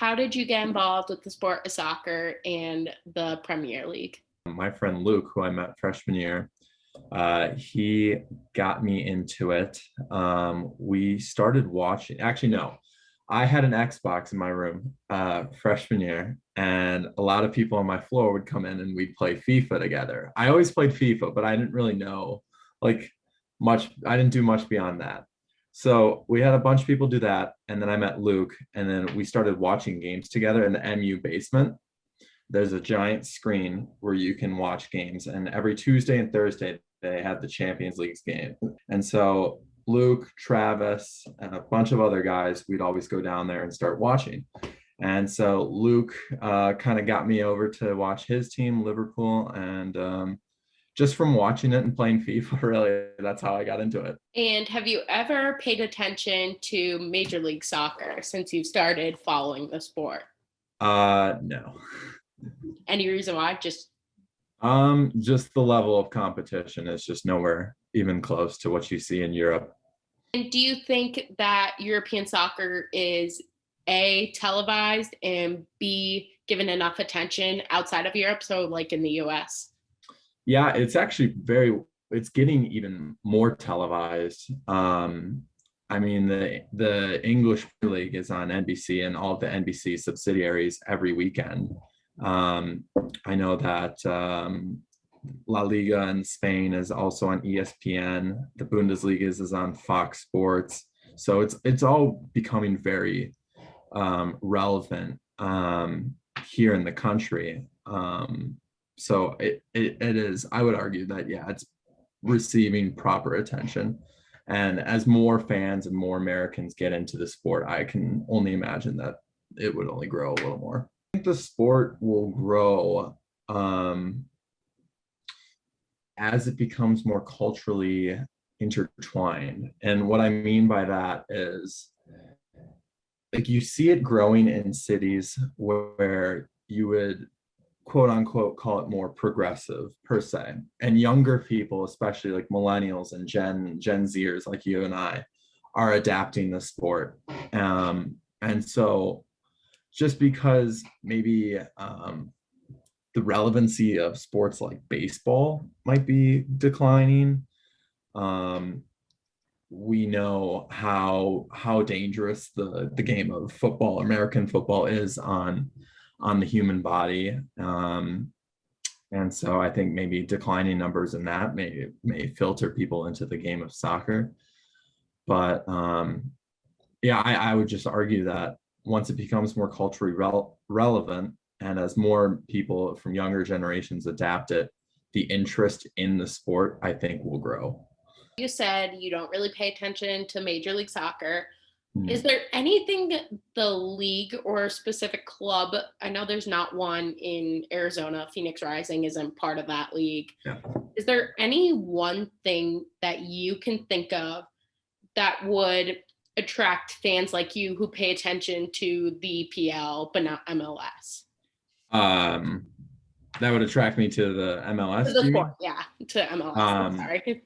how did you get involved with the sport of soccer and the Premier League? My friend Luke, who I met freshman year, he got me into it. We started watching. Actually, no, I had an Xbox in my room freshman year, and a lot of people on my floor would come in and we'd play FIFA together. I always played FIFA, but I didn't really know like much. I didn't do much beyond that. So we had a bunch of people do that, and then I met Luke, and then we started watching games together in the MU basement. There's a giant screen where you can watch games, and every Tuesday and Thursday they have the Champions League game. And so Luke, Travis, and a bunch of other guys, we'd always go down there and start watching. And so Luke kind of got me over to watch his team, Liverpool, and just from watching it and playing FIFA, really, that's how I got into it. And have you ever paid attention to Major League Soccer since you started following the sport? No. Any reason why? Just the level of competition is just nowhere even close to what you see in Europe. And do you think that European soccer is A, televised, and B, given enough attention outside of Europe, so like in the US? Yeah, it's actually it's getting even more televised. I mean, the English League is on NBC and all of the NBC subsidiaries every weekend. I know that La Liga in Spain is also on ESPN. The Bundesliga is on Fox Sports. So it's all becoming very relevant here in the country. So it is, I would argue that, yeah, it's receiving proper attention. And as more fans and more Americans get into the sport, I can only imagine that it would only grow a little more. I think the sport will grow as it becomes more culturally intertwined. And what I mean by that is, like, you see it growing in cities where you would quote unquote call it more progressive per se, and younger people, especially like millennials and gen zers like you and I, are adapting the sport. And so just because maybe the relevancy of sports like baseball might be declining, we know how dangerous the game of football, American football, is on the human body. And so I think maybe declining numbers in that may filter people into the game of soccer. But yeah, I would just argue that once it becomes more culturally relevant, and as more people from younger generations adapt it, the interest in the sport, I think, will grow. You said you don't really pay attention to Major League Soccer. Is Mm. there anything that the league or specific club, I know there's not one in Arizona, Phoenix Rising isn't part of that league. Yeah. Is there any one thing that you can think of that would attract fans like you who pay attention to the EPL but not MLS? Um, that would attract me to the To MLS, the do you mean? sport, yeah, to MLS. Um, Sorry.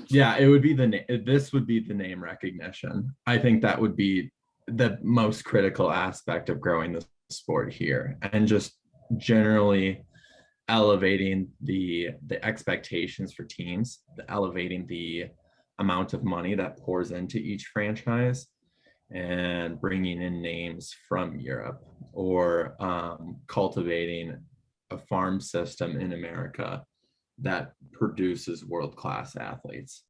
yeah, it would be this would be the name recognition. I think that would be the most critical aspect of growing the sport here, and just generally elevating the expectations for teams, elevating the amount of money that pours into each franchise, and bringing in names from Europe, or cultivating a farm system in America that produces world-class athletes.